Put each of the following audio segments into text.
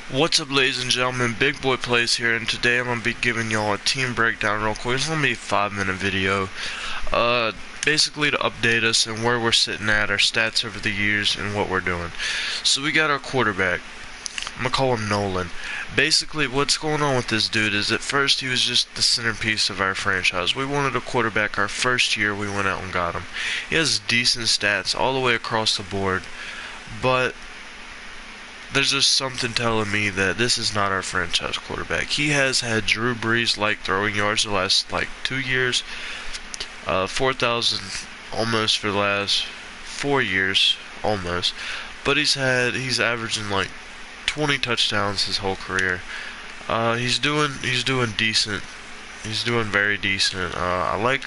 What's up, ladies and gentlemen? Big Boy Plays here, and today I'm gonna be giving y'all a team breakdown real quick. It's gonna be a 5-minute video. Basically to update us and where we're sitting at, our stats over the years, and what we're doing. So we got our quarterback. I'm gonna call him Nolan. Basically, what's going on with this dude is at first he was just the centerpiece of our franchise. We wanted a quarterback our first year. We went out and got him. He has decent stats all the way across the board, but there's just something telling me that this is not our franchise quarterback. He has had Drew Brees-like throwing yards the last 2 years, 4,000 almost for the last 4 years, almost. But he's averaging 20 touchdowns his whole career. He's doing decent. He's doing very decent. I like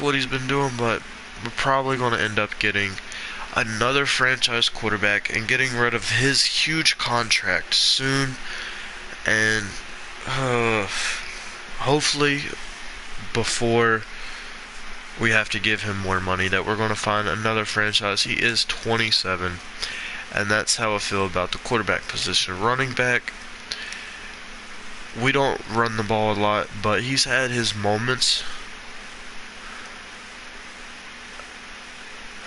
what he's been doing, but we're probably going to end up getting another franchise quarterback and getting rid of his huge contract soon, and hopefully before we have to give him more money, that we're going to find another franchise. He is 27, and that's how I feel about the quarterback position. Running back, we don't run the ball a lot, but he's had his moments.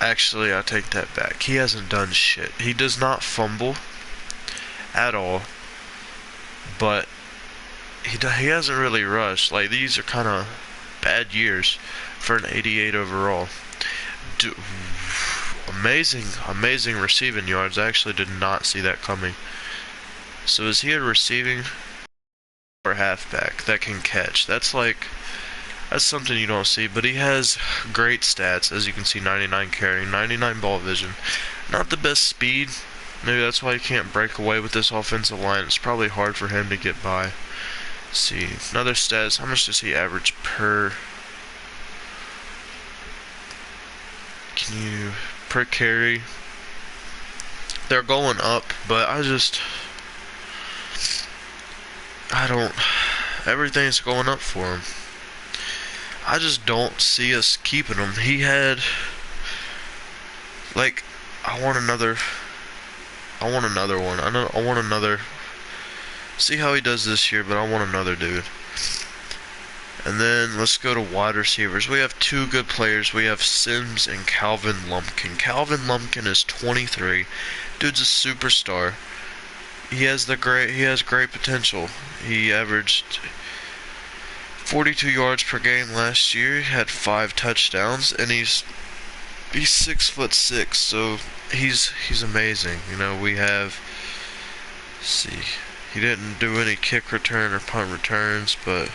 Actually, I take that back. He hasn't done shit. He does not fumble at all, but he hasn't really rushed. These are kind of bad years for an 88 overall. Amazing receiving yards. I actually did not see that coming. So is he a receiving or halfback that can catch? That's something you don't see, but he has great stats. As you can see, 99 carrying, 99 ball vision. Not the best speed. Maybe that's why he can't break away with this offensive line. It's probably hard for him to get by. Let's see, another stats. How much does he average per carry? They're going up, but everything's going up for him. I just don't see us keeping him. He had, I want another one. I want another. See how he does this year, but I want another dude. And then let's go to wide receivers. We have two good players. We have Sims and Calvin Lumpkin. Calvin Lumpkin is 23. Dude's a superstar. He has great potential. He averaged 42 yards per game last year. He had 5 touchdowns, and he's 6'6", so he's amazing. We have, let's see, he didn't do any kick return or punt returns, but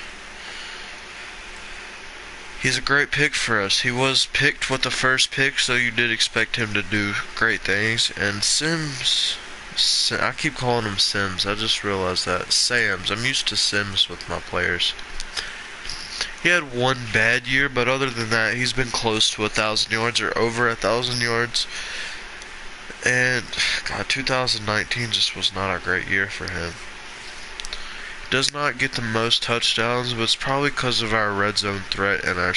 he's a great pick for us. He was picked with the first pick, so you did expect him to do great things. And Sims, I keep calling him Sims. I just realized that. Sams. I'm used to Sims with my players. He had one bad year, but other than that, he's been close to 1,000 yards or over 1,000 yards. And, God, 2019 just was not a great year for him. Does not get the most touchdowns, but it's probably because of our red zone threat and our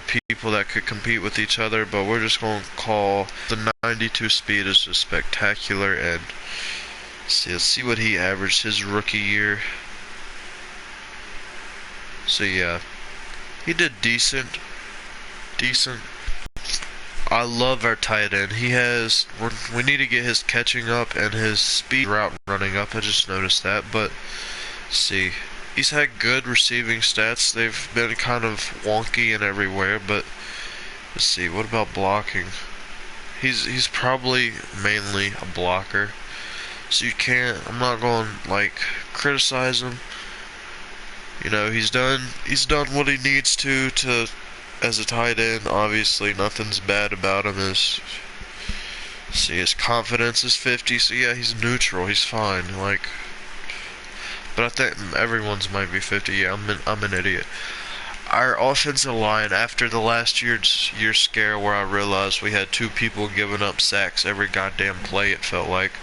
people that could compete with each other. But we're just going to call the 92 speed is just spectacular. And let's see what he averaged his rookie year. So yeah, he did decent. I love our tight end. We need to get his catching up and his speed route running up. I just noticed that. But let's see, he's had good receiving stats. They've been kind of wonky and everywhere. But let's see, what about blocking? He's probably mainly a blocker. So I'm not going criticize him. He's done what he needs to as a tight end. Obviously, nothing's bad about him. His confidence is 50, so yeah, he's neutral. He's fine. But I think everyone's might be 50. Yeah, I'm an idiot. Our offensive line, after the last year scare where I realized we had 2 people giving up sacks every goddamn play, it felt like.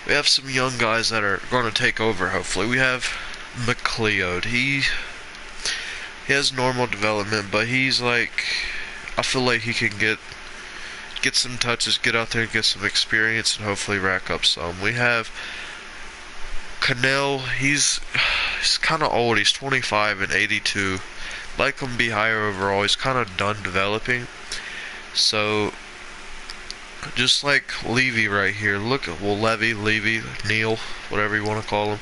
We have some young guys that are going to take over, hopefully. We have McLeod. He has normal development, but he's I feel like he can get get some touches, get out there and get some experience, and hopefully rack up some. We have Cannell. He's kind of old. He's 25 and 82. Like him to be higher overall. He's kind of done developing. So, just like Levy right here. Look at, Levy, Neil, whatever you want to call him.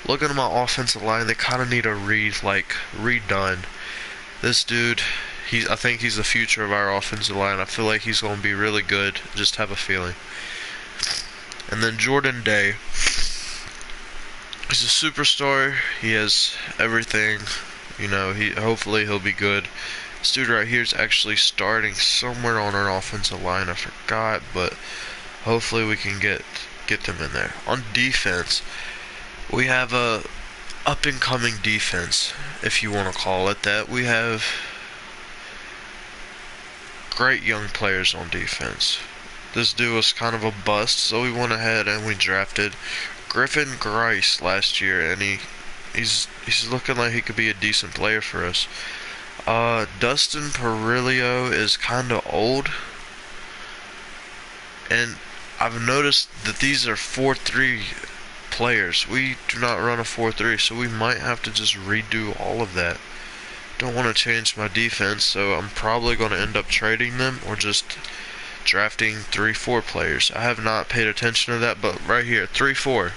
Look at my offensive line. They kind of need a redone. This dude, I think he's the future of our offensive line. I feel like he's going to be really good. Just have a feeling. And then Jordan Day. He's a superstar. He has everything. You know, hopefully he'll be good. This dude right here is actually starting somewhere on our offensive line. I forgot, but hopefully we can get them in there. On defense, we have a up-and-coming defense, if you want to call it that. We have great young players on defense. This dude was kind of a bust, so we went ahead and we drafted Griffin Grice last year, and he's looking like he could be a decent player for us. Dustin Perillo is kind of old, and I've noticed that these are 4-3 players. We do not run a 4-3, so we might have to just redo all of that. Don't want to change my defense, so I'm probably going to end up trading them or just drafting 3-4 players. I have not paid attention to that, but right here, 3-4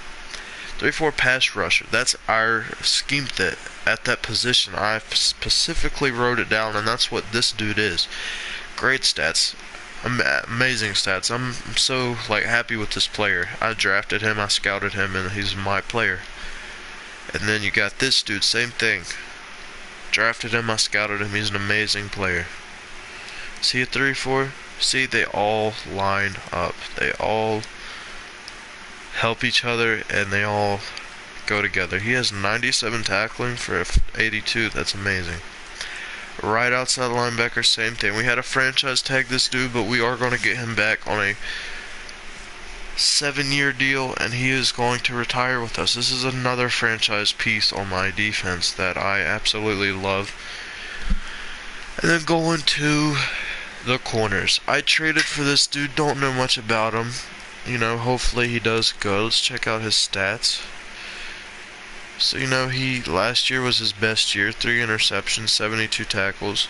pass rusher. That's our scheme that at that position. I specifically wrote it down, and that's what this dude is. Great stats, amazing stats. I'm so happy with this player. I drafted him, I scouted him, and he's my player. And then you got this dude, same thing. Drafted him, I scouted him. He's an amazing player. See a 3-4? See, they all line up. They all help each other, and they all go together. He has 97 tackling for 82. That's amazing. Right outside linebacker, same thing. We had a franchise tag this dude, but we are going to get him back on a 7-year deal, and he is going to retire with us. This is another franchise piece on my defense that I absolutely love. And then going to the corners. I traded for this dude, don't know much about him. You know, hopefully he does good. Let's check out his stats. So, you know, last year was his best year. 3 interceptions, 72 tackles.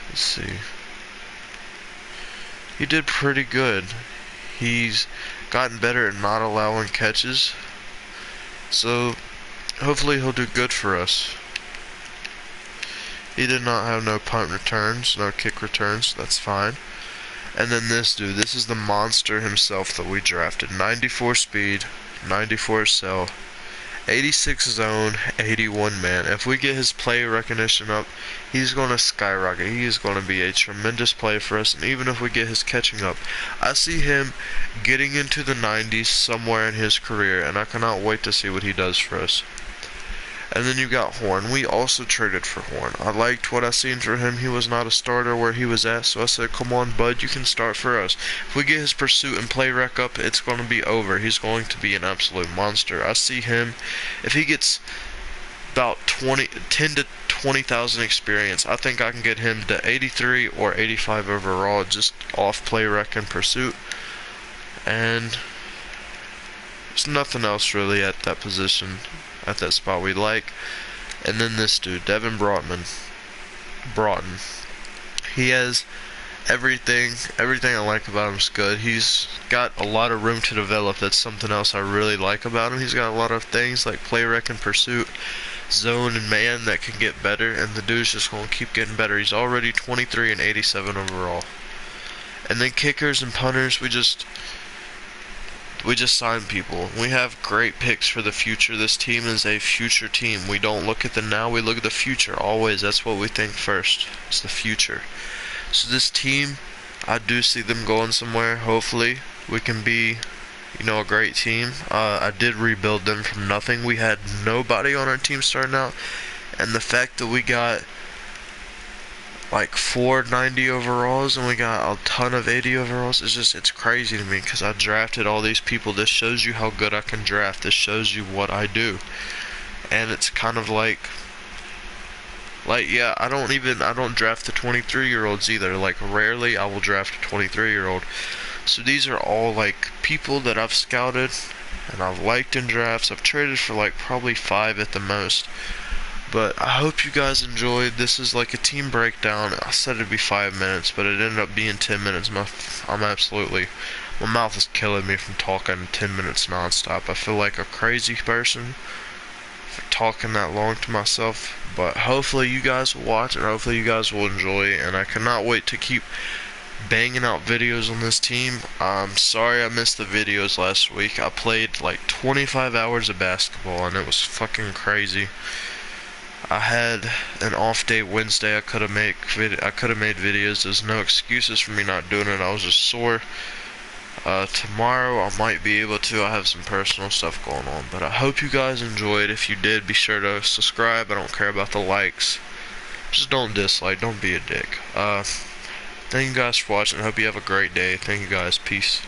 Let's see. He did pretty good. He's gotten better at not allowing catches. So, hopefully he'll do good for us. He did not have no punt returns, no kick returns. That's fine. And then this dude, this is the monster himself that we drafted. 94 speed, 94 cell, 86 zone, 81 man. If we get his play recognition up, he's going to skyrocket. He is going to be a tremendous play for us. And even if we get his catching up, I see him getting into the 90s somewhere in his career, and I cannot wait to see what he does for us. And then you got Horn. We also traded for Horn. I liked what I seen for him. He was not a starter where he was at, so I said, come on, bud, you can start for us. If we get his pursuit and play rec up, it's going to be over. He's going to be an absolute monster. I see him, if he gets about 10 to 20,000 experience, I think I can get him to 83 or 85 overall, just off play rec and pursuit. And there's nothing else really at that position. At that spot we like. And then this dude, Devin Broughton. He has everything I like about him is good. He's got a lot of room to develop. That's something else I really like about him. He's got a lot of things like play rec and pursuit, zone and man that can get better, and the dude's just going to keep getting better. He's already 23 and 87 overall. And then kickers and punters, we just sign people. We have great picks for the future. This team is a future team. We don't look at the now, we look at the future. Always, that's what we think first. It's the future. So this team, I do see them going somewhere. Hopefully, we can be, a great team. I did rebuild them from nothing. We had nobody on our team starting out. And the fact that we got like 490 overalls and we got a ton of 80 overalls, it's crazy to me because I drafted all these people. This shows you how good I can draft. This shows you what I do. And it's kind of like Like, yeah, I don't draft the 23-year-olds either. Like, rarely I will draft a 23-year-old. So these are all, like, people that I've scouted and I've liked in drafts. I've traded for, like, probably 5 at the most. But I hope you guys enjoyed. This is like a team breakdown. I said it'd be 5 minutes, but it ended up being 10 minutes. My mouth is killing me from talking 10 minutes nonstop. I feel like a crazy person for talking that long to myself. But hopefully you guys will watch and hopefully you guys will enjoy. And I cannot wait to keep banging out videos on this team. I'm sorry I missed the videos last week. I played like 25 hours of basketball and it was fucking crazy. I had an off day Wednesday. I could have made videos. There's no excuses for me not doing it. I was just sore. Tomorrow I might be able to. I have some personal stuff going on, but I hope you guys enjoyed. If you did, be sure to subscribe. I don't care about the likes. Just don't dislike. Don't be a dick. Thank you guys for watching. I hope you have a great day. Thank you guys. Peace.